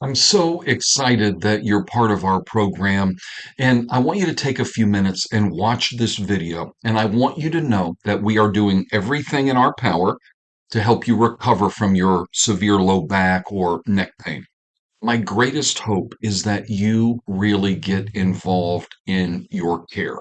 I'm so excited that you're part of our program, and I want you to take a few minutes and watch this video. And I want you to know that we are doing everything in our power to help you recover from your severe low back or neck pain. My greatest hope is that you really get involved in your care.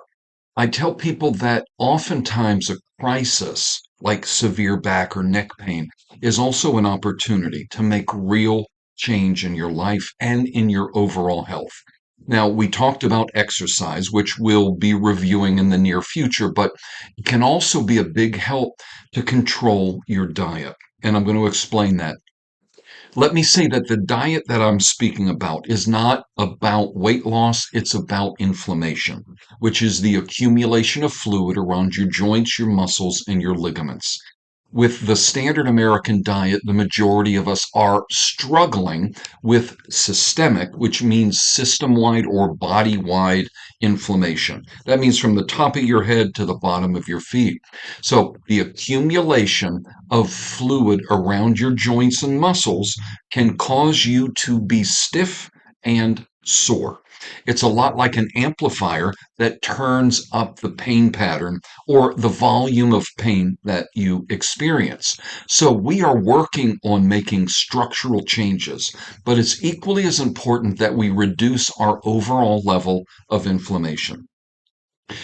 I tell people that oftentimes a crisis like severe back or neck pain is also an opportunity to make real change in your life and in your overall health. Now, we talked about exercise, which we'll be reviewing in the near future, but it can also be a big help to control your diet. And I'm going to explain that. Let me say that the diet that I'm speaking about is not about weight loss, it's about inflammation, which is the accumulation of fluid around your joints, your muscles, and your ligaments. With the standard American diet, the majority of us are struggling with systemic, which means system wide or body wide inflammation. That means from the top of your head to the bottom of your feet. So the accumulation of fluid around your joints and muscles can cause you to be stiff and sore. It's a lot like an amplifier that turns up the pain pattern or the volume of pain that you experience. So we are working on making structural changes, but it's equally as important that we reduce our overall level of inflammation.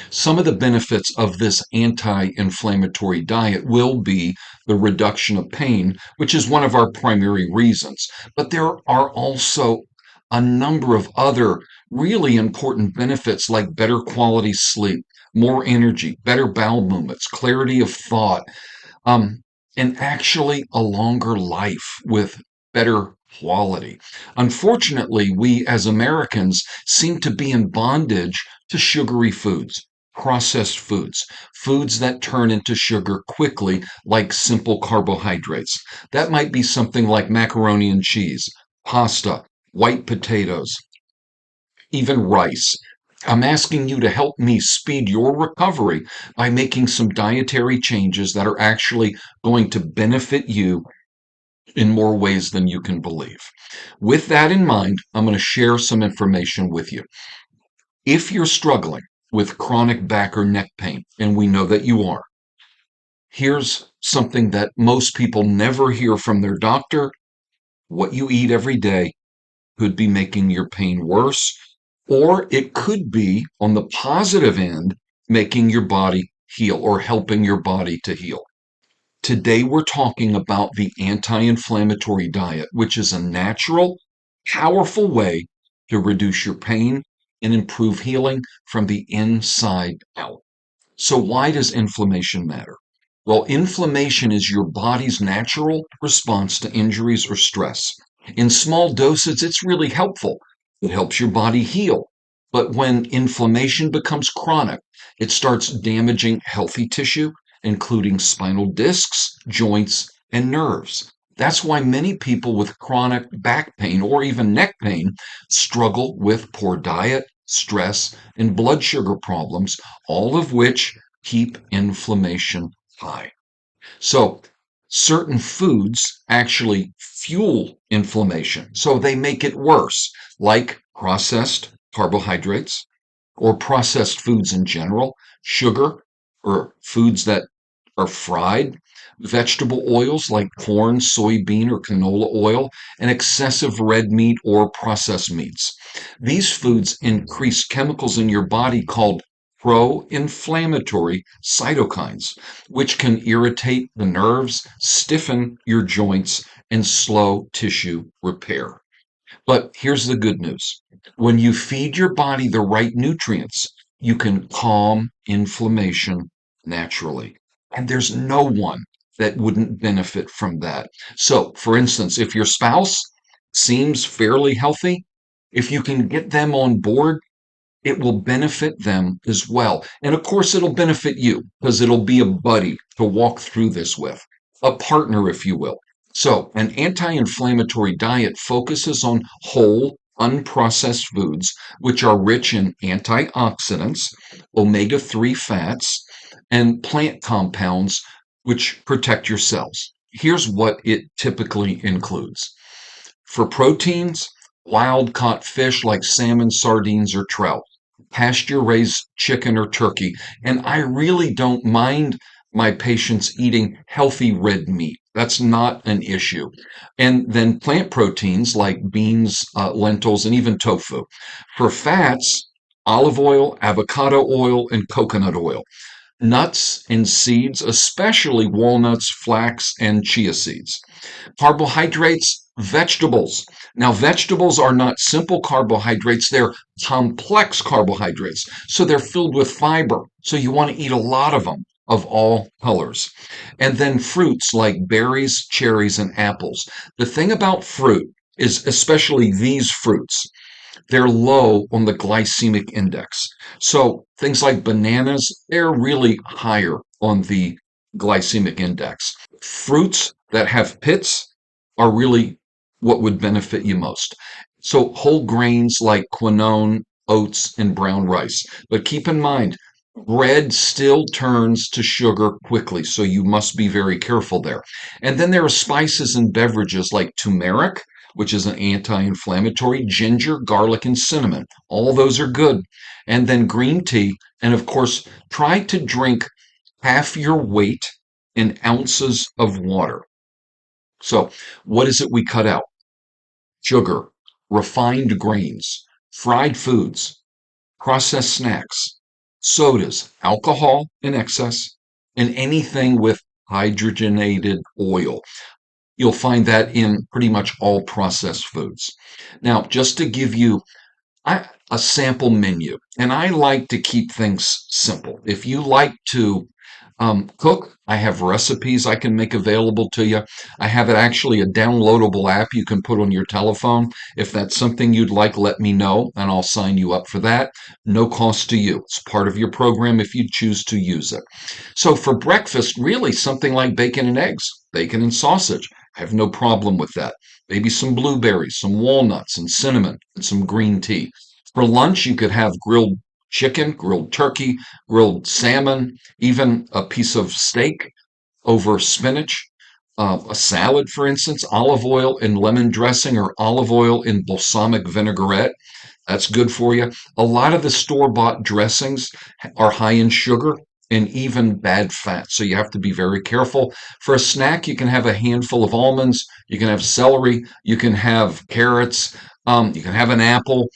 Some of the benefits of this anti-inflammatory diet will be the reduction of pain, which is one of our primary reasons. But there are also a number of other really important benefits like better quality sleep, more energy, better bowel movements, clarity of thought, um, and actually a longer life with better quality. Unfortunately, we as Americans seem to be in bondage to sugary foods, processed foods, foods that turn into sugar quickly, like simple carbohydrates. That might be something like macaroni and cheese, pasta, white potatoes, even rice. I'm asking you to help me speed your recovery by making some dietary changes that are actually going to benefit you in more ways than you can believe. With that in mind, I'm going to share some information with you. If you're struggling with chronic back or neck pain, and we know that you are, here's something that most people never hear from their doctor. What you eat every day could be making your pain worse, or it could be on the positive end, making your body heal or helping your body to heal. Today, we're talking about the anti inflammatory diet, which is a natural, powerful way to reduce your pain and improve healing from the inside out. So, why does inflammation matter? Well, inflammation is your body's natural response to injuries or stress. In small doses, it's really helpful. It helps your body heal. But when inflammation becomes chronic, it starts damaging healthy tissue, including spinal discs, joints, and nerves. That's why many people with chronic back pain or even neck pain struggle with poor diet, stress, and blood sugar problems, all of which keep inflammation high. So, certain foods actually fuel inflammation. So, they make it worse, like processed carbohydrates or processed foods in general, sugar or foods that are fried, vegetable oils like corn, soybean, or canola oil, and excessive red meat or processed meats. These foods increase chemicals in your body called pro-inflammatory cytokines, which can irritate the nerves, stiffen your joints, and slow tissue repair. But here's the good news. When you feed your body the right nutrients, you can calm inflammation naturally. And there's no one that wouldn't benefit from that. So, for instance, if your spouse seems fairly healthy, if you can get them on board, it will benefit them as well. And of course, it'll benefit you because it'll be a buddy to walk through this with, a partner, if you will. So, an anti inflammatory diet focuses on whole, unprocessed foods, which are rich in antioxidants, omega 3 fats, and plant compounds, which protect your cells. Here's what it typically includes. For proteins, wild caught fish like salmon, sardines, or trout, pasture raised chicken or turkey. And I really don't mind my patients eating healthy red meat. That's not an issue. And then plant proteins like beans, lentils, and even tofu. For fats, olive oil, avocado oil, and coconut oil. Nuts and seeds, especially walnuts, flax, and chia seeds. Carbohydrates, vegetables. Now, vegetables are not simple carbohydrates, they're complex carbohydrates. So they're filled with fiber. So you want to eat a lot of them of all colors. And then fruits like berries, cherries, and apples. The thing about fruit is, especially these fruits, they're low on the glycemic index. So things like bananas, they're really higher on the glycemic index. Fruits that have pits are really what would benefit you most. So whole grains like quinoa, oats, and brown rice. But keep in mind, bread still turns to sugar quickly, so you must be very careful there. And then there are spices and beverages like turmeric, which is an anti-inflammatory, ginger, garlic, and cinnamon. All those are good. And then green tea. And of course, try to drink half your weight in ounces of water. So, what is it we cut out? Sugar, refined grains, fried foods, processed snacks, sodas, alcohol in excess, and anything with hydrogenated oil. You'll find that in pretty much all processed foods. Now, just to give you a sample menu, and I like to keep things simple. If you like to cook, I have recipes I can make available to you. I have it actually a downloadable app you can put on your telephone. If that's something you'd like, let me know and I'll sign you up for that. No cost to you. It's part of your program if you choose to use it. So for breakfast, really something like bacon and eggs, bacon and sausage. I have no problem with that. Maybe some blueberries, some walnuts, and cinnamon, and some green tea. For lunch, you could have grilled chicken, grilled turkey, grilled salmon, even a piece of steak over spinach, a salad, for instance, olive oil and lemon dressing or olive oil in balsamic vinaigrette. That's good for you. A lot of the store-bought dressings are high in sugar and even bad fat, so you have to be very careful. For a snack, you can have a handful of almonds, you can have celery, you can have carrots, you can have an apple.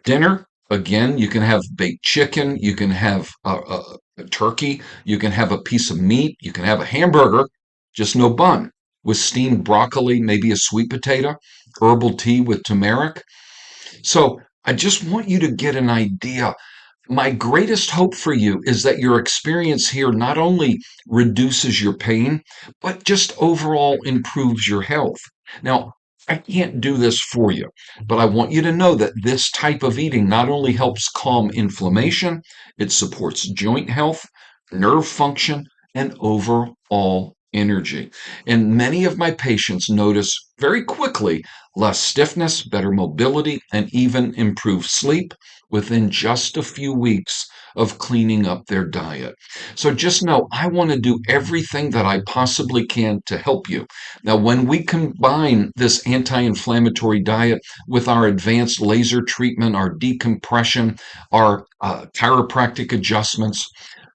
Dinner, again, you can have baked chicken, you can have a turkey, you can have a piece of meat, you can have a hamburger, just no bun, with steamed broccoli, maybe a sweet potato, herbal tea with turmeric. So I just want you to get an idea. My greatest hope for you is that your experience here not only reduces your pain, but just overall improves your health. Now, I can't do this for you, but I want you to know that this type of eating not only helps calm inflammation, it supports joint health, nerve function, and overall energy. And many of my patients notice very quickly less stiffness, better mobility, and even improved sleep within just a few weeks of cleaning up their diet. So just know I want to do everything that I possibly can to help you. Now, when we combine this anti inflammatory diet with our advanced laser treatment, our decompression, our chiropractic adjustments,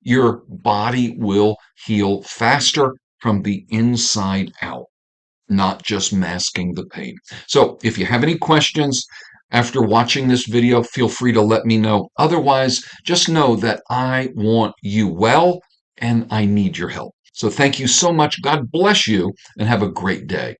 your body will heal faster from the inside out, not just masking the pain. So if you have any questions after watching this video, feel free to let me know. Otherwise, just know that I want you well and I need your help. So thank you so much. God bless you and have a great day.